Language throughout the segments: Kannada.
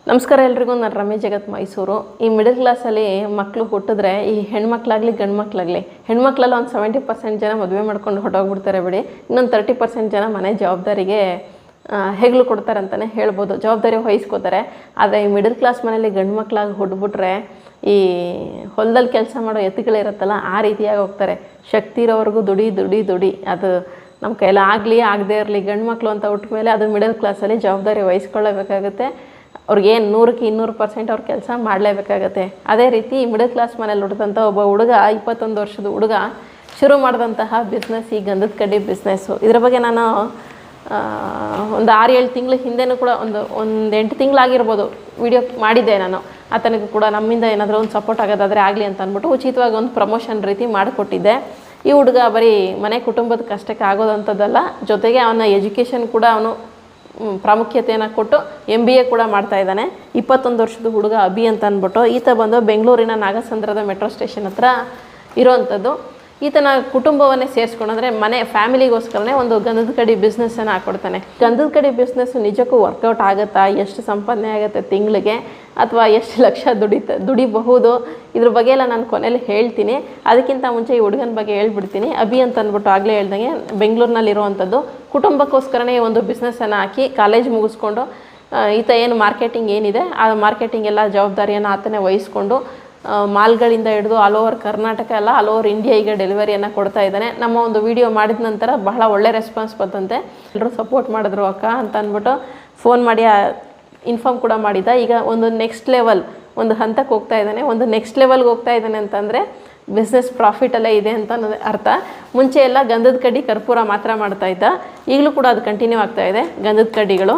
ನಮಸ್ಕಾರ ಎಲ್ರಿಗೂ. ನಾನು ರಮೇಶ್ ಜಗತ್ ಮೈಸೂರು. ಈ ಮಿಡಲ್ ಕ್ಲಾಸಲ್ಲಿ ಮಕ್ಕಳು ಹುಟ್ಟಿದ್ರೆ, ಈ ಹೆಣ್ಮಕ್ಳಾಗಲಿ ಗಂಡು ಮಕ್ಕಳಾಗಲಿ, ಹೆಣ್ಮಕ್ಳಲ್ಲಿ ಒಂದು 70% ಜನ ಮದುವೆ ಮಾಡ್ಕೊಂಡು ಹೊರಟೋಗ್ಬಿಡ್ತಾರೆ ಬಿಡಿ. ಇನ್ನೊಂದು 30% ಜನ ಮನೆ ಜವಾಬ್ದಾರಿಗೆ ಹೆಗಲು ಕೊಡ್ತಾರೆ ಅಂತಲೇ ಹೇಳ್ಬೋದು, ಜವಾಬ್ದಾರಿ ವಹಿಸ್ಕೋತಾರೆ. ಆದರೆ ಈ ಮಿಡಲ್ ಕ್ಲಾಸ್ ಮನೇಲಿ ಗಂಡು ಮಕ್ಕಳಾಗಿ ಹುಟ್ಟುಬಿಟ್ರೆ ಈ ಹೊಲದಲ್ಲಿ ಕೆಲಸ ಮಾಡೋ ಎತ್ತುಗಳಿರುತ್ತಲ್ಲ, ಆ ರೀತಿಯಾಗಿ ಹೋಗ್ತಾರೆ. ಶಕ್ತಿ ಇರೋವರೆಗೂ ದುಡಿ ಅದು ನಮ್ಮ ಕೈಯಲ್ಲಿ ಆಗಲಿ ಆಗದೇ ಇರಲಿ, ಗಂಡು ಮಕ್ಕಳು ಅಂತ ಹುಟ್ಟ ಮೇಲೆ ಅದು ಮಿಡಲ್ ಕ್ಲಾಸಲ್ಲಿ ಜವಾಬ್ದಾರಿ ವಹಿಸ್ಕೊಳ್ಳೇಬೇಕಾಗುತ್ತೆ. ಅವ್ರಿಗೇನು 100ಕ್ಕೆ 200% ಅವ್ರ ಕೆಲಸ ಮಾಡಲೇಬೇಕಾಗತ್ತೆ. ಅದೇ ರೀತಿ ಮಿಡಲ್ ಕ್ಲಾಸ್ ಮನೇಲಿ ಹುಟ್ಟಿದಂಥ ಒಬ್ಬ ಹುಡುಗ, 21 ವರ್ಷದ ಹುಡುಗ ಶುರು ಮಾಡಿದಂತಹ ಬಿಸ್ನೆಸ್ ಈ ಗಂಧದ ಕಡ್ಡಿ ಬಿಸ್ನೆಸ್ಸು. ಇದರ ಬಗ್ಗೆ ನಾನು ಒಂದು 6-7 ತಿಂಗಳ ಹಿಂದೆನೂ ಕೂಡ ಒಂದು 8 ತಿಂಗಳಾಗಿರ್ಬೋದು ವಿಡಿಯೋ ಮಾಡಿದ್ದೆ ನಾನು. ಆತನಿಗೂ ಕೂಡ ನಮ್ಮಿಂದ ಏನಾದರೂ ಒಂದು ಸಪೋರ್ಟ್ ಆಗೋದಾದರೆ ಆಗಲಿ ಅಂತ ಅಂದ್ಬಿಟ್ಟು ಉಚಿತವಾಗಿ ಒಂದು ಪ್ರಮೋಷನ್ ರೀತಿ ಮಾಡಿಕೊಟ್ಟಿದ್ದೆ. ಈ ಹುಡುಗ ಬರೀ ಮನೆ ಕುಟುಂಬದ ಕಷ್ಟಕ್ಕೆ ಆಗೋದಂಥದ್ದಲ್ಲ, ಜೊತೆಗೆ ಅವನ ಎಜುಕೇಷನ್ ಕೂಡ ಅವನು ಪ್ರಾಮುಖ್ಯತೆಯನ್ನು ಕೊಟ್ಟು MBA ಕೂಡ ಮಾಡ್ತಾ ಇದ್ದಾನೆ. 21 ವರ್ಷದ ಹುಡುಗ ಅಭಿ ಅಂತ ಅಂದ್ಬಿಟ್ಟು. ಈತ ಬಂದು ಬೆಂಗಳೂರಿನ ನಾಗಸಂದ್ರದ ಮೆಟ್ರೋ ಸ್ಟೇಷನ್ ಹತ್ರ ಇರೋವಂಥದ್ದು. ಈತನ ಕುಟುಂಬವನ್ನೇ ಸೇರಿಸ್ಕೊಂಡು, ಅಂದರೆ ಮನೆ ಫ್ಯಾಮಿಲಿಗೋಸ್ಕರನೇ ಒಂದು ಗಂಧದ ಕಡ್ಡಿ ಬಿಸ್ನೆಸ್ಸನ್ನು ಹಾಕ್ಕೊಡ್ತಾನೆ. ಗಂಧದ ಕಡ್ಡಿ ಬಿಸ್ನೆಸ್ಸು ನಿಜಕ್ಕೂ ವರ್ಕೌಟ್ ಆಗುತ್ತಾ, ಎಷ್ಟು ಸಂಪಾದನೆ ಆಗುತ್ತೆ ತಿಂಗಳಿಗೆ, ಅಥವಾ ಎಷ್ಟು ಲಕ್ಷ ದುಡಿಬಹುದು, ಇದ್ರ ಬಗ್ಗೆ ಎಲ್ಲ ನಾನು ಕೊನೆಯಲ್ಲಿ ಹೇಳ್ತೀನಿ. ಅದಕ್ಕಿಂತ ಮುಂಚೆ ಈ ಹುಡುಗನ ಬಗ್ಗೆ ಹೇಳ್ಬಿಡ್ತೀನಿ. ಅಭಿ ಅಂತ ಅಂದ್ಬಿಟ್ಟು ಆಗಲೇ ಹೇಳ್ದಂಗೆ ಬೆಂಗಳೂರಿನಲ್ಲಿರುವಂಥದ್ದು. ಕುಟುಂಬಕ್ಕೋಸ್ಕರನೇ ಒಂದು ಬಿಸ್ನೆಸ್ಸನ್ನು ಹಾಕಿ ಕಾಲೇಜ್ ಮುಗಿಸ್ಕೊಂಡು ಈತ ಏನು ಮಾರ್ಕೆಟಿಂಗ್ ಏನಿದೆ ಆ ಮಾರ್ಕೆಟಿಂಗ್ ಎಲ್ಲ ಜವಾಬ್ದಾರಿಯನ್ನು ಆತನೇ ವಹಿಸ್ಕೊಂಡು ಮಾಲ್ಗಳಿಂದ ಹಿಡಿದು ಆಲ್ ಓವರ್ ಕರ್ನಾಟಕ ಎಲ್ಲ ಆಲ್ ಓವರ್ ಇಂಡಿಯಾ ಈಗ ಡೆಲಿವರಿಯನ್ನು ಕೊಡ್ತಾ ಇದ್ದಾನೆ. ನಮ್ಮ ಒಂದು ವಿಡಿಯೋ ಮಾಡಿದ ನಂತರ ಬಹಳ ಒಳ್ಳೆ ರೆಸ್ಪಾನ್ಸ್ ಬಂತಂತೆ. ಎಲ್ಲರೂ ಸಪೋರ್ಟ್ ಮಾಡಿದ್ರು ಅಕ್ಕ ಅಂತ ಅಂದ್ಬಿಟ್ಟು ಫೋನ್ ಮಾಡಿ ಇನ್ಫಾರ್ಮ್ ಕೂಡ ಮಾಡಿದ್ದ. ಈಗ ಒಂದು ನೆಕ್ಸ್ಟ್ ಲೆವೆಲ್, ಒಂದು ಹಂತಕ್ಕೆ ಹೋಗ್ತಾ ಇದ್ದಾನೆ. ಒಂದು ನೆಕ್ಸ್ಟ್ ಲೆವೆಲ್ಗೆ ಹೋಗ್ತಾ ಇದ್ದಾನೆ ಅಂತಂದರೆ ಬಿಸ್ನೆಸ್ ಪ್ರಾಫಿಟಲ್ಲೇ ಇದೆ ಅಂತ ಅರ್ಥ. ಮುಂಚೆ ಎಲ್ಲ ಗಂಧದ ಕಡ್ಡಿ ಕರ್ಪೂರ ಮಾತ್ರ ಮಾಡ್ತಾ ಇದ್ದ, ಈಗಲೂ ಕೂಡ ಅದು ಕಂಟಿನ್ಯೂ ಆಗ್ತಾ ಇದೆ. ಗಂಧದ ಕಡ್ಡಿಗಳು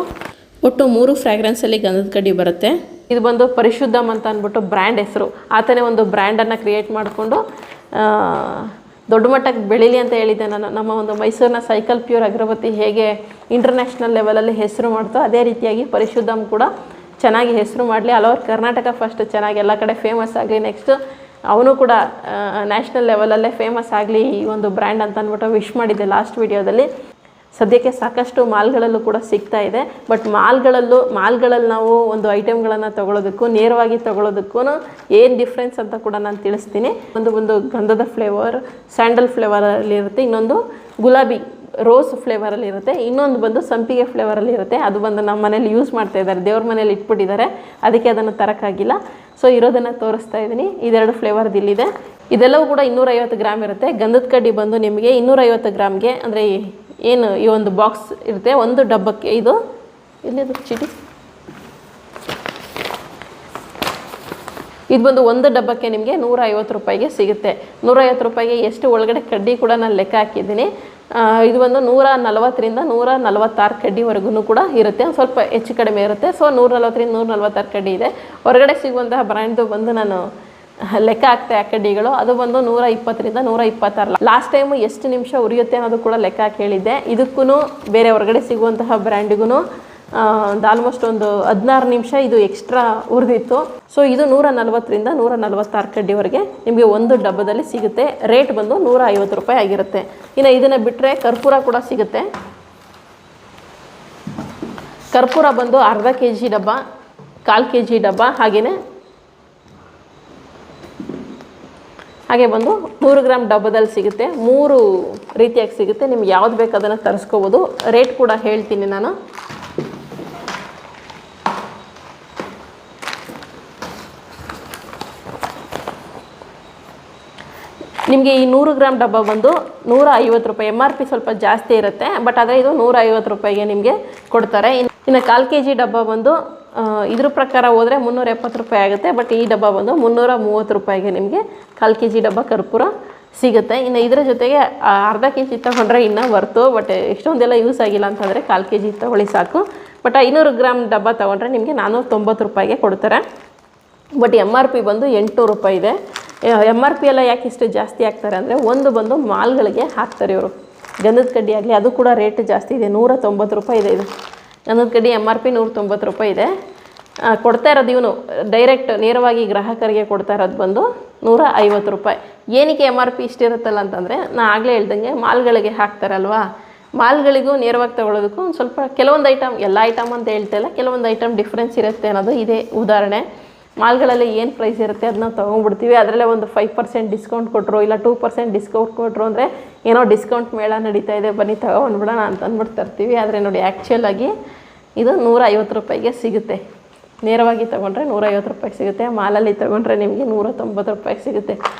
ಒಟ್ಟು 3 ಫ್ರ್ಯಾಗ್ರೆನ್ಸಲ್ಲಿ ಗಂಧದ ಕಡ್ಡಿ ಬರುತ್ತೆ. ಇದು ಬಂದು ಪರಿಶುದ್ಧಮ್ ಅಂತ ಅಂದ್ಬಿಟ್ಟು ಬ್ರ್ಯಾಂಡ್ ಹೆಸರು. ಆತನೇ ಒಂದು ಬ್ರ್ಯಾಂಡನ್ನು ಕ್ರಿಯೇಟ್ ಮಾಡಿಕೊಂಡು ದೊಡ್ಡ ಮಟ್ಟಕ್ಕೆ ಬೆಳೀಲಿ ಅಂತ ಹೇಳಿದ್ದೆ ನಾನು. ನಮ್ಮ ಒಂದು ಮೈಸೂರಿನ ಸೈಕಲ್ ಪ್ಯೂರ್ ಅಗರಬತ್ತಿ ಹೇಗೆ ಇಂಟರ್ನ್ಯಾಷನಲ್ ಲೆವೆಲಲ್ಲಿ ಹೆಸರು ಮಾಡ್ತೋ, ಅದೇ ರೀತಿಯಾಗಿ ಪರಿಶುದ್ಧಮ್ ಕೂಡ ಚೆನ್ನಾಗಿ ಹೆಸರು ಮಾಡಲಿ. ಆಲ್ ಓವರ್ ಕರ್ನಾಟಕ ಫಸ್ಟ್ ಚೆನ್ನಾಗಿ ಎಲ್ಲ ಕಡೆ ಫೇಮಸ್ ಆಗಲಿ. ನೆಕ್ಸ್ಟ್ ಅವನು ಕೂಡ ನ್ಯಾಷನಲ್ ಲೆವೆಲಲ್ಲೇ ಫೇಮಸ್ ಆಗಲಿ ಈ ಒಂದು ಬ್ರ್ಯಾಂಡ್ ಅಂತ ಅಂದ್ಬಿಟ್ಟು ವಿಶ್ ಮಾಡಿದ್ದೆ ಲಾಸ್ಟ್ ವಿಡಿಯೋದಲ್ಲಿ. ಸದ್ಯಕ್ಕೆ ಸಾಕಷ್ಟು ಮಾಲ್ಗಳಲ್ಲೂ ಕೂಡ ಸಿಗ್ತಾ ಇದೆ. ಬಟ್ ಮಾಲ್ಗಳಲ್ಲಿ ನಾವು ಒಂದು ಐಟಮ್ಗಳನ್ನು ತೊಗೊಳೋದಕ್ಕೂ ನೇರವಾಗಿ ತೊಗೊಳೋದಕ್ಕೂ ಏನು ಡಿಫ್ರೆನ್ಸ್ ಅಂತ ಕೂಡ ನಾನು ತಿಳಿಸ್ತೀನಿ. ಒಂದು ಗಂಧದ ಫ್ಲೇವರ್ ಸ್ಯಾಂಡಲ್ ಫ್ಲೇವರಲ್ಲಿರುತ್ತೆ, ಇನ್ನೊಂದು ಗುಲಾಬಿ ರೋಸ್ ಫ್ಲೇವರಲ್ಲಿರುತ್ತೆ, ಇನ್ನೊಂದು ಬಂದು ಸಂಪಿಗೆ ಫ್ಲೇವರಲ್ಲಿ ಇರುತ್ತೆ. ಅದು ಬಂದು ನಮ್ಮ ಮನೇಲಿ ಯೂಸ್ ಮಾಡ್ತಾ ಇದ್ದಾರೆ, ದೇವ್ರ ಮನೇಲಿ ಇಟ್ಬಿಟ್ಟಿದ್ದಾರೆ, ಅದಕ್ಕೆ ಅದನ್ನು ತರೋಕ್ಕಾಗಿಲ್ಲ. ಸೊ ಇರೋದನ್ನು ತೋರಿಸ್ತಾ ಇದ್ದೀನಿ. ಇದೆರಡು ಫ್ಲೇವರ್ದು ಇಲ್ಲಿದೆ. ಇದೆಲ್ಲವೂ ಕೂಡ 250 ಗ್ರಾಮ್ ಇರುತ್ತೆ. ಗಂಧದ ಕಡ್ಡಿ ಬಂದು ನಿಮಗೆ 250 ಗ್ರಾಮ್ಗೆ, ಅಂದರೆ ಏನು ಈ ಒಂದು ಬಾಕ್ಸ್ ಇರುತ್ತೆ, ಒಂದು ಡಬ್ಬಕ್ಕೆ ಇದು ಇಲ್ಲಿದು ಚೀಟಿ, ಇದು ಬಂದು ಒಂದು ಡಬ್ಬಕ್ಕೆ ನಿಮಗೆ 150 ರೂಪಾಯಿಗೆ ಸಿಗುತ್ತೆ. 150 ರೂಪಾಯಿಗೆ ಎಷ್ಟು ಒಳಗಡೆ ಕಡ್ಡಿ ಕೂಡ ನಾನು ಲೆಕ್ಕ ಹಾಕಿದ್ದೀನಿ. ಇದು ಒಂದು 140ರಿಂದ 146 ಕಡ್ಡಿವರೆಗೂ ಕೂಡ ಇರುತ್ತೆ. ಸ್ವಲ್ಪ ಹೆಚ್ಚು ಕಡಿಮೆ ಇರುತ್ತೆ. ಸೊ 140ರಿಂದ 146 ಕಡ್ಡಿ ಇದೆ. ಹೊರಗಡೆ ಸಿಗುವಂತಹ ಬ್ರ್ಯಾಂಡ್ದು ಬಂದು ನಾನು ಲೆಕ್ಕ ಹಾಕ್ತೆ ಆ ಕಡ್ಡಿಗಳು. ಅದು ಬಂದು 120ರಿಂದ 126. ಲಾಸ್ಟ್ ಟೈಮು ಎಷ್ಟು ನಿಮಿಷ ಉರಿಯುತ್ತೆ ಅನ್ನೋದು ಕೂಡ ಲೆಕ್ಕ ಹಾಕಿ ಹೇಳಿದ್ದೆ. ಇದಕ್ಕೂ ಬೇರೆ ಹೊರಗಡೆ ಸಿಗುವಂತಹ ಬ್ರ್ಯಾಂಡಿಗೂ ಆಲ್ಮೋಸ್ಟ್ ಒಂದು 16 ನಿಮಿಷ ಇದು ಎಕ್ಸ್ಟ್ರಾ ಉರಿದಿತ್ತು. ಸೊ ಇದು 140ರಿಂದ 146 ಕಡ್ಡಿವರೆಗೆ ನಿಮಗೆ ಒಂದು ಡಬ್ಬದಲ್ಲಿ ಸಿಗುತ್ತೆ. ರೇಟ್ ಬಂದು 150 ರೂಪಾಯಿ ಆಗಿರುತ್ತೆ. ಇನ್ನು ಇದನ್ನು ಬಿಟ್ಟರೆ ಕರ್ಪೂರ ಕೂಡ ಸಿಗುತ್ತೆ. ಕರ್ಪೂರ ಬಂದು ಅರ್ಧ kg ಡಬ್ಬ, 1/4 kg ಡಬ್ಬ, ಹಾಗೆ ಬಂದು 100 ಗ್ರಾಮ್ ಡಬ್ಬದಲ್ಲಿ ಸಿಗುತ್ತೆ. 3 ರೀತಿಯಾಗಿ ಸಿಗುತ್ತೆ. ನಿಮ್ಗೆ ಯಾವ್ದು ಬೇಕು ಅದನ್ನು ತರಿಸ್ಕೋಬೋದು. ರೇಟ್ ಕೂಡ ಹೇಳ್ತೀನಿ ನಾನು. ನಿಮಗೆ ಈ 100 ಗ್ರಾಮ್ ಡಬ್ಬ ಬಂದು 150 ರೂಪಾಯಿ. MRP ಸ್ವಲ್ಪ ಜಾಸ್ತಿ ಇರುತ್ತೆ, ಬಟ್ ಆದರೆ ಇದು 150 ರೂಪಾಯಿಗೆ ನಿಮಗೆ ಕೊಡ್ತಾರೆ. ಇನ್ನು 1/4 kg ಡಬ್ಬ ಬಂದು ಇದ್ರ ಪ್ರಕಾರ ಹೋದರೆ 370 ರೂಪಾಯಿ ಆಗುತ್ತೆ. ಬಟ್ ಈ ಡಬ್ಬ ಬಂದು 330 ರೂಪಾಯಿಗೆ ನಿಮಗೆ 1/4 kg ಡಬ್ಬ ಕರ್ಪೂರ ಸಿಗುತ್ತೆ. ಇನ್ನು ಇದರ ಜೊತೆಗೆ ಅರ್ಧ kg ತೊಗೊಂಡ್ರೆ ಇನ್ನೂ ವರ್ತು, ಬಟ್ ಎಷ್ಟೊಂದೆಲ್ಲ ಯೂಸ್ ಆಗಿಲ್ಲ ಅಂತಂದರೆ 1/4 kg ತೊಗೊಳ್ಳಿ ಸಾಕು. ಬಟ್ 500 ಗ್ರಾಮ್ ಡಬ್ಬ ತೊಗೊಂಡ್ರೆ ನಿಮಗೆ 490 ರೂಪಾಯಿಗೆ ಕೊಡ್ತಾರೆ. ಬಟ್ MRP ಬಂದು 800 ರೂಪಾಯಿ ಇದೆ. MRP ಎಲ್ಲ ಯಾಕೆ ಇಷ್ಟು ಜಾಸ್ತಿ ಆಗ್ತಾರೆ ಅಂದರೆ, ಒಂದು ಬಂದು ಮಾಲ್ಗಳಿಗೆ ಹಾಕ್ತಾರೆ ಇವರು. ಗಂಧದ ಕಡ್ಡಿ ಆಗಲಿ ಅದು ಕೂಡ ರೇಟ್ ಜಾಸ್ತಿ ಇದೆ. 190 ರೂಪಾಯಿ ಇದೆ. ಇದು ಗಂಧದ ಕಡ್ಡಿ MRP 190 ರೂಪಾಯಿ ಇದೆ. ಕೊಡ್ತಾ ಇರೋದು ಇವನು ಡೈರೆಕ್ಟ್ ನೇರವಾಗಿ ಗ್ರಾಹಕರಿಗೆ ಕೊಡ್ತಾ ಇರೋದು ಬಂದು 150 ರೂಪಾಯಿ. ಏನಕ್ಕೆ MRP ಇಷ್ಟಿರುತ್ತಲ್ಲ ಅಂತಂದರೆ, ನಾನು ಆಗಲೇ ಹೇಳ್ದಂಗೆ ಮಾಲ್ಗಳಿಗೆ ಹಾಕ್ತಾರಲ್ವ, ಮಾಲ್ಗಳಿಗೂ ನೇರವಾಗಿ ತೊಗೊಳೋದಕ್ಕೂ ಒಂದು ಸ್ವಲ್ಪ ಕೆಲವೊಂದು ಐಟಮ್ ಎಲ್ಲ ಐಟಮ್ ಅಂತ ಹೇಳ್ತಾ ಇಲ್ಲ, ಕೆಲವೊಂದು ಐಟಮ್ ಡಿಫ್ರೆನ್ಸ್ ಇರುತ್ತೆ ಅನ್ನೋದು ಇದೇ ಉದಾಹರಣೆ. ಮಾಲ್ಗಳಲ್ಲಿ ಏನು ಪ್ರೈಸ್ ಇರುತ್ತೆ ಅದನ್ನ ತೊಗೊಂಡ್ಬಿಡ್ತೀವಿ, ಅದರಲ್ಲೇ ಒಂದು 5% ಡಿಸ್ಕೌಂಟ್ ಕೊಟ್ಟರು ಇಲ್ಲ 2% ಡಿಸ್ಕೌಂಟ್ ಕೊಟ್ಟರು ಅಂದರೆ ಏನೋ ಡಿಸ್ಕೌಂಟ್ ಮೇಳ ನಡೀತಾ ಇದೆ ಬನ್ನಿ ತೊಗೊಂಡ್ಬಿಡೋಣ ಅಂತ ಅಂದ್ಬಿಟ್ಟು ತರ್ತೀವಿ. ಆದರೆ ನೋಡಿ ಆ್ಯಕ್ಚುಲಾಗಿ ಇದು 150 ರೂಪಾಯಿಗೆ ಸಿಗುತ್ತೆ. ನೇರವಾಗಿ ತೊಗೊಂಡ್ರೆ 150 ರೂಪಾಯಿಗೆ ಸಿಗುತ್ತೆ, ಮಾಲಲ್ಲಿ ತೊಗೊಂಡ್ರೆ ನಿಮಗೆ 190 ರೂಪಾಯಿಗೆ ಸಿಗುತ್ತೆ.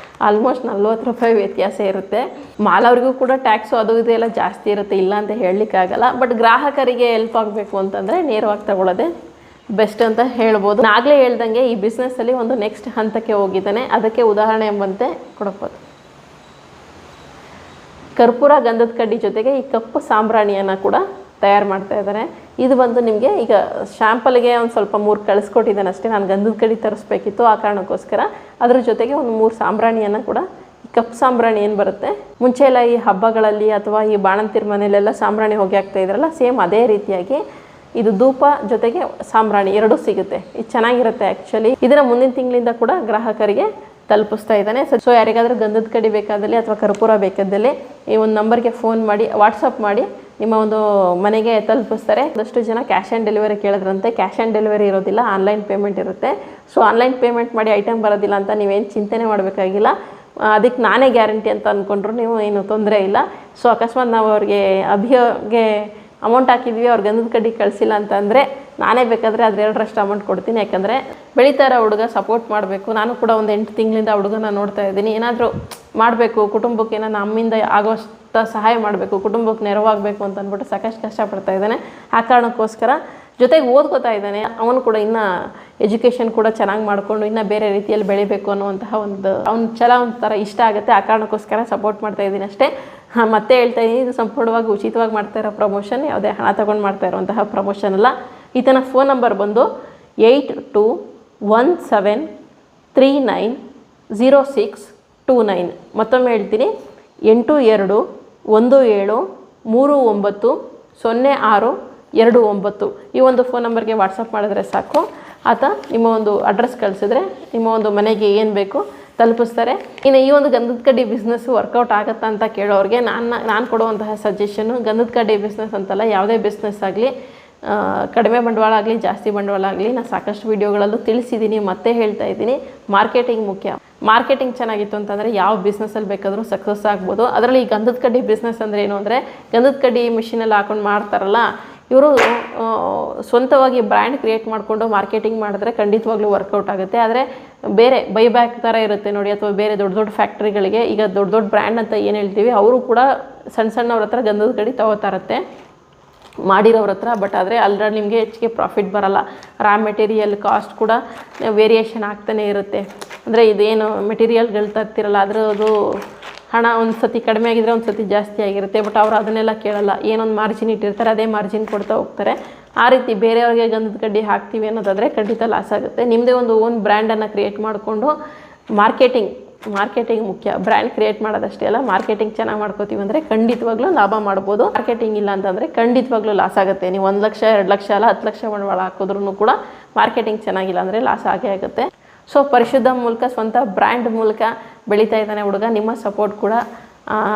ಆಲ್ಮೋಸ್ಟ್ 40 ರೂಪಾಯಿ ವ್ಯತ್ಯಾಸ ಇರುತ್ತೆ. ಮಾಲವ್ರಿಗೂ ಕೂಡ ಟ್ಯಾಕ್ಸು ಅದು ಇದೆಲ್ಲ ಜಾಸ್ತಿ ಇರುತ್ತೆ, ಇಲ್ಲ ಅಂತ ಹೇಳಲಿಕ್ಕಾಗಲ್ಲ. ಬಟ್ ಗ್ರಾಹಕರಿಗೆ ಹೆಲ್ಪ್ ಆಗಬೇಕು ಅಂತಂದರೆ ನೇರವಾಗಿ ತೊಗೊಳ್ಳೋದೇ ಬೆಸ್ಟ್ ಅಂತ ಹೇಳ್ಬೋದು. ನಾಗಲೇ ಹೇಳ್ದಂಗೆ ಈ ಬಿಸ್ನೆಸ್ಸಲ್ಲಿ ಒಂದು ನೆಕ್ಸ್ಟ್ ಹಂತಕ್ಕೆ ಹೋಗಿದ್ದಾನೆ, ಅದಕ್ಕೆ ಉದಾಹರಣೆ ಎಂಬಂತೆ ಕೊಡಬಹುದು. ಕರ್ಪೂರ ಗಂಧದ ಕಡ್ಡಿ ಜೊತೆಗೆ ಈ ಕಪ್ಪು ಸಾಂಬ್ರಾಣಿಯನ್ನು ಕೂಡ ತಯಾರು ಮಾಡ್ತಾ ಇದ್ದಾರೆ. ಇದು ಬಂದು ನಿಮಗೆ ಈಗ ಶಾಂಪಲ್ಗೆ ಒಂದು ಸ್ವಲ್ಪ 3 ಕಳಿಸ್ಕೊಟ್ಟಿದ್ದಾನೆ ಅಷ್ಟೇ. ನಾನು ಗಂಧದ ಕಡ್ಡಿ ತರಿಸ್ಬೇಕಿತ್ತು, ಆ ಕಾರಣಕ್ಕೋಸ್ಕರ ಅದ್ರ ಜೊತೆಗೆ ಒಂದು 3 ಸಾಂಬ್ರಾಣಿಯನ್ನು ಕೂಡ, ಈ ಕಪ್ಪು ಸಾಂಬ್ರಾಣಿ ಏನು ಬರುತ್ತೆ ಮುಂಚೆ ಎಲ್ಲ ಈ ಹಬ್ಬಗಳಲ್ಲಿ ಅಥವಾ ಈ ಬಾಣಂತಿರ ಮನೆಯಲ್ಲೆಲ್ಲ ಸಾಂಬ್ರಾಣಿ ಹೊಗೆ ಹಾಕ್ತಾ ಇದ್ರಲ್ಲ, ಸೇಮ್ ಅದೇ ರೀತಿಯಾಗಿ ಇದು ಧೂಪ ಜೊತೆಗೆ ಸಾಂಬ್ರಾಣಿ ಎರಡೂ ಸಿಗುತ್ತೆ. ಇದು ಚೆನ್ನಾಗಿರುತ್ತೆ ಆ್ಯಕ್ಚುಲಿ. ಇದನ್ನು ಮುಂದಿನ ತಿಂಗಳಿಂದ ಕೂಡ ಗ್ರಾಹಕರಿಗೆ ತಲುಪಿಸ್ತಾ ಇದ್ದಾನೆ. ಸೊ ಯಾರಿಗಾದರೂ ಗಂಧದ ಕಡ್ಡಿ ಬೇಕಾದಲ್ಲಿ ಅಥವಾ ಕರ್ಪೂರ ಬೇಕಾದಲ್ಲಿ ಈ ಒಂದು ನಂಬರ್ಗೆ ಫೋನ್ ಮಾಡಿ, ವಾಟ್ಸಪ್ ಮಾಡಿ ನಿಮ್ಮ ಒಂದು ಮನೆಗೆ ತಲುಪಿಸ್ತಾರೆ. ಒಂದಷ್ಟು ಜನ ಕ್ಯಾಶ್ ಆನ್ ಡೆಲಿವರಿ ಕೇಳಿದ್ರಂತೆ. ಕ್ಯಾಶ್ ಆನ್ ಡೆಲಿವರಿ ಇರೋದಿಲ್ಲ, ಆನ್ಲೈನ್ ಪೇಮೆಂಟ್ ಇರುತ್ತೆ. ಸೊ ಆನ್ಲೈನ್ ಪೇಮೆಂಟ್ ಮಾಡಿ ಐಟಮ್ ಬರೋದಿಲ್ಲ ಅಂತ ನೀವೇನು ಚಿಂತೆನೆ ಮಾಡಬೇಕಾಗಿಲ್ಲ. ಅದಕ್ಕೆ ನಾನೇ ಗ್ಯಾರಂಟಿ ಅಂತ ಅಂದ್ಕೊಂಡ್ರು ನೀವು ಏನು ತೊಂದರೆ ಇಲ್ಲ. ಸೊ ಅಕಸ್ಮಾತ್ ನಾವು ಅವ್ರಿಗೆ ಅಭಿಯೋಗೆ ಅಮೌಂಟ್ ಹಾಕಿದ್ವಿ, ಅವ್ರು ಗಂಧದ ಕಡ್ಡಿ ಕಳಿಸಿಲ್ಲ ಅಂತಂದರೆ ನಾನೇ ಬೇಕಾದರೆ ಅದ್ರ 2ರಷ್ಟು ಅಮೌಂಟ್ ಕೊಡ್ತೀನಿ. ಯಾಕಂದರೆ ಬೆಳೀತಾ ಇರೋ ಹುಡುಗ ಸಪೋರ್ಟ್ ಮಾಡಬೇಕು. ನಾನು ಕೂಡ ಒಂದು 8 ತಿಂಗಳಿಂದ ಹುಡುಗನ ನೋಡ್ತಾ ಇದ್ದೀನಿ. ಏನಾದರೂ ಮಾಡಬೇಕು, ಕುಟುಂಬಕ್ಕೆ ಏನೋ ನಮ್ಮಿಂದ ಆಗೋಷ್ಟು ಸಹಾಯ ಮಾಡಬೇಕು, ಕುಟುಂಬಕ್ಕೆ ನೆರವಾಗಬೇಕು ಅಂತ ಅಂದ್ಬಿಟ್ಟು ಸಾಕಷ್ಟು ಕಷ್ಟಪಡ್ತಾ ಇದ್ದಾನೆ. ಆ ಕಾರಣಕ್ಕೋಸ್ಕರ ಜೊತೆಗೆ ಓದ್ಕೋತಾ ಇದ್ದಾನೆ. ಅವನು ಕೂಡ ಇನ್ನೂ ಎಜುಕೇಷನ್ ಕೂಡ ಚೆನ್ನಾಗಿ ಮಾಡಿಕೊಂಡು ಇನ್ನೂ ಬೇರೆ ರೀತಿಯಲ್ಲಿ ಬೆಳಿಬೇಕು ಅನ್ನುವಂತಹ ಒಂದು ಅವ್ನ ಛಲ ಒಂಥರ ಇಷ್ಟ ಆಗುತ್ತೆ. ಆ ಕಾರಣಕ್ಕೋಸ್ಕರ ಸಪೋರ್ಟ್ ಮಾಡ್ತಾ ಇದ್ದೀನಿ ಅಷ್ಟೇ. ಮತ್ತೆ ಹೇಳ್ತಾ ಇದ್ದೀನಿ, ಇದು ಸಂಪೂರ್ಣವಾಗಿ ಉಚಿತವಾಗಿ ಮಾಡ್ತಾ ಇರೋ ಪ್ರಮೋಷನ್, ಯಾವುದೇ ಹಣ ತಗೊಂಡು ಮಾಡ್ತಾ ಇರೋಂತಹ ಪ್ರಮೋಷನ್ ಅಲ್ಲ. ಈತನ ಫೋನ್ ನಂಬರ್ ಬಂದು 8217390629. ಮತ್ತೊಮ್ಮೆ ಹೇಳ್ತೀನಿ, 8217390629. ಈ ಒಂದು ಫೋನ್ ನಂಬರ್ಗೆ ವಾಟ್ಸಪ್ ಮಾಡಿದ್ರೆ ಸಾಕು. ಆತ ನಿಮ್ಮ ಒಂದು ಅಡ್ರೆಸ್ ಕಳಿಸಿದ್ರೆ ನಿಮ್ಮ ಒಂದು ಮನೆಗೆ ಏನು ಬೇಕು ತಲುಪಿಸ್ತಾರೆ. ಇನ್ನು ಈ ಒಂದು ಗಂಧದ ಕಡ್ಡಿ ಬಿಸ್ನೆಸ್ಸು ವರ್ಕೌಟ್ ಆಗುತ್ತಾ ಅಂತ ಕೇಳೋರಿಗೆ ನಾನು ಕೊಡುವಂತಹ ಸಜೆಷನ್ನು, ಗಂಧದ ಕಡ್ಡಿ ಬಿಸ್ನೆಸ್ ಅಂತಲ್ಲ, ಯಾವುದೇ ಬಿಸ್ನೆಸ್ ಆಗಲಿ ಕಡಿಮೆ ಬಂಡವಾಳ ಆಗಲಿ ಜಾಸ್ತಿ ಬಂಡವಾಳ ಆಗಲಿ ನಾನು ಸಾಕಷ್ಟು ವೀಡಿಯೋಗಳಲ್ಲೂ ತಿಳಿಸಿದ್ದೀನಿ, ಮತ್ತೆ ಹೇಳ್ತಾ ಇದ್ದೀನಿ, ಮಾರ್ಕೆಟಿಂಗ್ ಮುಖ್ಯ. ಮಾರ್ಕೆಟಿಂಗ್ ಚೆನ್ನಾಗಿತ್ತು ಅಂತಂದರೆ ಯಾವ ಬಿಸ್ನೆಸ್ಸಲ್ಲಿ ಬೇಕಾದರೂ ಸಕ್ಸಸ್ ಆಗ್ಬೋದು. ಅದರಲ್ಲಿ ಈ ಗಂಧದ ಕಡ್ಡಿ ಬಿಸ್ನೆಸ್ ಅಂದರೆ ಏನು ಅಂದರೆ, ಗಂಧದ ಕಡ್ಡಿ ಮಿಷಿನಲ್ಲಿ ಹಾಕೊಂಡು ಮಾಡ್ತಾರಲ್ಲ ಇವರು ಸ್ವಂತವಾಗಿ ಬ್ರ್ಯಾಂಡ್ ಕ್ರಿಯೇಟ್ ಮಾಡಿಕೊಂಡು ಮಾರ್ಕೆಟಿಂಗ್ ಮಾಡಿದ್ರೆ ಖಂಡಿತವಾಗ್ಲೂ ವರ್ಕೌಟ್ ಆಗುತ್ತೆ. ಆದರೆ ಬೇರೆ ಬೈಬ್ಯಾಕ್ ಥರ ಇರುತ್ತೆ ನೋಡಿ, ಅಥವಾ ಬೇರೆ ದೊಡ್ಡ ದೊಡ್ಡ ಫ್ಯಾಕ್ಟ್ರಿಗಳಿಗೆ, ಈಗ ದೊಡ್ಡ ದೊಡ್ಡ ಬ್ರ್ಯಾಂಡ್ ಅಂತ ಏನು ಹೇಳ್ತೀವಿ, ಅವರು ಕೂಡ ಸಣ್ಣವ್ರ ಹತ್ರ ಗಂಧದ ಕಡ್ಡಿ ತಗೋತಾ ಇರುತ್ತೆ ಮಾಡಿರೋರ ಹತ್ರ. ಬಟ್ ಆದರೆ ಅಲ್ಲರಲ್ಲಿ ನಿಮಗೆ ಹೆಚ್ಚಿಗೆ ಪ್ರಾಫಿಟ್ ಬರಲ್ಲ. ರಾ ಮೆಟೀರಿಯಲ್ ಕಾಸ್ಟ್ ಕೂಡ ವೇರಿಯೇಷನ್ ಆಗ್ತಾನೆ ಇರುತ್ತೆ. ಅಂದರೆ ಇದೇನು ಮೆಟೀರಿಯಲ್ಗಳು ತರ್ತಿರಲ್ಲ ಅದರದ್ದು ಹಣ ಒಂದು ಸತಿ ಕಡಿಮೆ ಆಗಿದ್ರೆ ಒಂದು ಸತಿ ಜಾಸ್ತಿ ಆಗಿರುತ್ತೆ. ಬಟ್ ಅವರು ಅದನ್ನೆಲ್ಲ ಕೇಳಲ್ಲ, ಏನೊಂದು ಮಾರ್ಜಿನ್ ಇಟ್ಟಿರ್ತಾರೆ ಅದೇ ಮಾರ್ಜಿನ್ ಕೊಡ್ತಾ ಹೋಗ್ತಾರೆ. ಆ ರೀತಿ ಬೇರೆಯವ್ರಿಗೆ ಗಂಧದ ಕಡ್ಡಿ ಹಾಕ್ತೀವಿ ಅನ್ನೋದಾದರೆ ಖಂಡಿತ ಲಾಸ್ ಆಗುತ್ತೆ. ನಿಮ್ಮದೇ ಒಂದು ಓನ್ ಬ್ರ್ಯಾಂಡನ್ನು ಕ್ರಿಯೇಟ್ ಮಾಡಿಕೊಂಡು ಮಾರ್ಕೆಟಿಂಗ್ ಮುಖ್ಯ. ಬ್ರ್ಯಾಂಡ್ ಕ್ರಿಯೇಟ್ ಮಾಡೋದಷ್ಟೇ ಅಲ್ಲ, ಮಾರ್ಕೆಟಿಂಗ್ ಚೆನ್ನಾಗಿ ಮಾಡ್ಕೋತೀವಿ ಅಂದರೆ ಖಂಡಿತವಾಗ್ಲೂ ಲಾಭ ಮಾಡ್ಬೋದು. ಮಾರ್ಕೆಟಿಂಗ್ ಇಲ್ಲ ಅಂತಂದರೆ ಖಂಡಿತವಾಗ್ಲೂ ಲಾಸ್ ಆಗುತ್ತೆ. ನೀವು 1 ಲಕ್ಷ 2 ಲಕ್ಷ ಅಲ್ಲ 10 ಲಕ್ಷ ಬಂಡವಾಳ ಹಾಕಿದ್ರೂ ಕೂಡ ಮಾರ್ಕೆಟಿಂಗ್ ಚೆನ್ನಾಗಿಲ್ಲ ಅಂದರೆ ಲಾಸ್ ಆಗೇ ಆಗುತ್ತೆ. ಸೊ ಪರಿಶುದ್ಧ ಮೂಲಕ, ಸ್ವಂತ ಬ್ರ್ಯಾಂಡ್ ಮೂಲಕ ಬೆಳೀತಾ ಇದ್ದಾನೆ ಹುಡುಗ. ನಿಮ್ಮ ಸಪೋರ್ಟ್ ಕೂಡ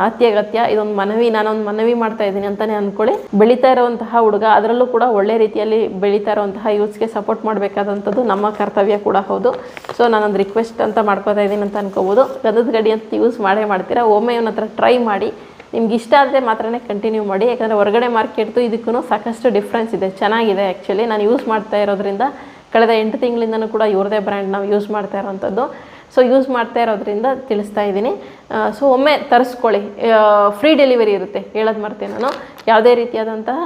ಅತ್ಯಗತ್ಯ. ಇದೊಂದು ಮನವಿ, ನಾನೊಂದು ಮನವಿ ಮಾಡ್ತಾ ಇದ್ದೀನಿ ಅಂತಲೇ ಅಂದ್ಕೊಳ್ಳಿ. ಬೆಳೀತಾ ಇರುವಂತಹ ಹುಡುಗ, ಅದರಲ್ಲೂ ಕೂಡ ಒಳ್ಳೆ ರೀತಿಯಲ್ಲಿ ಬೆಳೀತಾ ಇರುವಂತಹ ಯೂತ್ಸ್ಗೆ ಸಪೋರ್ಟ್ ಮಾಡಬೇಕಾದಂಥದ್ದು ನಮ್ಮ ಕರ್ತವ್ಯ ಕೂಡ ಹೌದು. ಸೊ ನಾನೊಂದು ರಿಕ್ವೆಸ್ಟ್ ಅಂತ ಮಾಡ್ಕೋತಾ ಇದ್ದೀನಿ ಅಂತ ಅನ್ಕೋಬೋದು. ಗಂಧದ ಗಡ್ಡಿ ಅಂತ ಯೂಸ್ ಮಾಡ್ತೀರಾ, ಒಮ್ಮೆ ಇವನ ಹತ್ರ ಟ್ರೈ ಮಾಡಿ. ನಿಮ್ಗೆ ಇಷ್ಟ ಆದರೆ ಮಾತ್ರನೇ ಕಂಟಿನ್ಯೂ ಮಾಡಿ. ಯಾಕಂದರೆ ಹೊರಗಡೆ ಮಾರ್ಕೆಟ್ದು ಇದಕ್ಕೂ ಸಾಕಷ್ಟು ಡಿಫ್ರೆನ್ಸ್ ಇದೆ. ಚೆನ್ನಾಗಿದೆ ಆ್ಯಕ್ಚುಲಿ. ನಾನು ಯೂಸ್ ಮಾಡ್ತಾ ಇರೋದ್ರಿಂದ ಕಳೆದ 8 ತಿಂಗಳಿಂದನೂ ಕೂಡ ಇವ್ರದೇ ಬ್ರ್ಯಾಂಡ್ ನಾವು ಯೂಸ್ ಮಾಡ್ತಾ ಇರೋವಂಥದ್ದು. ಸೊ ಯೂಸ್ ಮಾಡ್ತಾ ಇರೋದ್ರಿಂದ ತಿಳಿಸ್ತಾ ಇದ್ದೀನಿ. ಸೊ ಒಮ್ಮೆ ತರಿಸ್ಕೊಳ್ಳಿ. ಫ್ರೀ ಡೆಲಿವರಿ ಇರುತ್ತೆ, ಹೇಳೋದು ಮರ್ತೀನಿ ನಾನು. ಯಾವುದೇ ರೀತಿಯಾದಂತಹ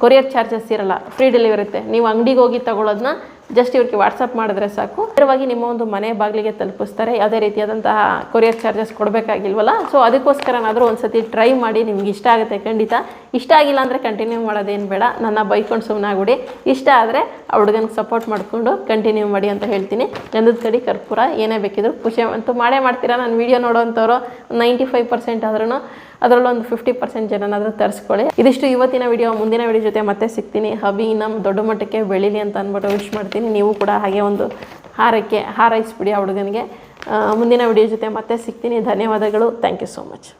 ಕೊರಿಯರ್ ಚಾರ್ಜಸ್ ಇರಲ್ಲ, ಫ್ರೀ ಡೆಲಿವರಿ ಇರುತ್ತೆ. ನೀವು ಅಂಗಡಿಗೆ ಹೋಗಿ ತಗೊಳ್ಳೋದನ್ನ ಜಸ್ಟ್ ಇವ್ರಿಗೆ ವಾಟ್ಸಪ್ ಮಾಡಿದ್ರೆ ಸಾಕು, ನೇರವಾಗಿ ನಿಮ್ಮ ಒಂದು ಮನೆ ಬಾಗಿಲಿಗೆ ತಲುಪಿಸ್ತಾರೆ. ಯಾವುದೇ ರೀತಿಯಾದಂತಹ ಕೊರಿಯರ್ ಚಾರ್ಜಸ್ ಕೊಡಬೇಕಾಗಿಲ್ವಲ್ಲ. ಸೊ ಅದಕ್ಕೋಸ್ಕರನಾದರೂ ಒಂದು ಸತಿ ಟ್ರೈ ಮಾಡಿ, ನಿಮ್ಗೆ ಇಷ್ಟ ಆಗುತ್ತೆ ಖಂಡಿತ. ಇಷ್ಟ ಆಗಿಲ್ಲ ಅಂದರೆ ಕಂಟಿನ್ಯೂ ಮಾಡೋದೇನು ಬೇಡ, ನನ್ನ ಬೈಕೊಂಡು ಸುಮ್ಮನೆ ಆಗ್ಬಿಡಿ. ಇಷ್ಟ ಆದರೆ ಆ ಹುಡುಗನಿಗೆ ಸಪೋರ್ಟ್ ಮಾಡಿಕೊಂಡು ಕಂಟಿನ್ಯೂ ಮಾಡಿ ಅಂತ ಹೇಳ್ತೀನಿ. ಗಂಧದ ಕಡ್ಡಿ ಕರ್ಪೂರ ಏನೇ ಬೇಕಿದ್ರು ಖುಷಿ ಅಂತೂ ಮಾಡೇ ಮಾಡ್ತೀರಾ. ನಾನು ವೀಡಿಯೋ ನೋಡೋವಂಥವ್ರು 95% ಆದ್ರೂ ಅದರಲ್ಲೊಂದು 50% ಜನನಾದರೂ ತರಿಸ್ಕೊಳ್ಳಿ. ಇದಿಷ್ಟು ಇವತ್ತಿನ ವಿಡಿಯೋ. ಮುಂದಿನ ವಿಡಿಯೋ ಜೊತೆ ಮತ್ತೆ ಸಿಗ್ತೀನಿ. ಹಬಿ ನಮ್ಮ ದೊಡ್ಡ ಮಟ್ಟಕ್ಕೆ ಬೆಳೀಲಿ ಅಂತ ಅಂದ್ಬಿಟ್ಟು ವಿಶ್ ಮಾಡ್ತೀನಿ. ನೀವು ಕೂಡ ಹಾಗೆ ಒಂದು ಹಾರೈಸ್ಬಿಡಿ ಆ ಹುಡುಗನಿಗೆ. ಮುಂದಿನ ವಿಡಿಯೋ ಜೊತೆ ಮತ್ತೆ ಸಿಗ್ತೀನಿ. ಧನ್ಯವಾದಗಳು. Thank you so much.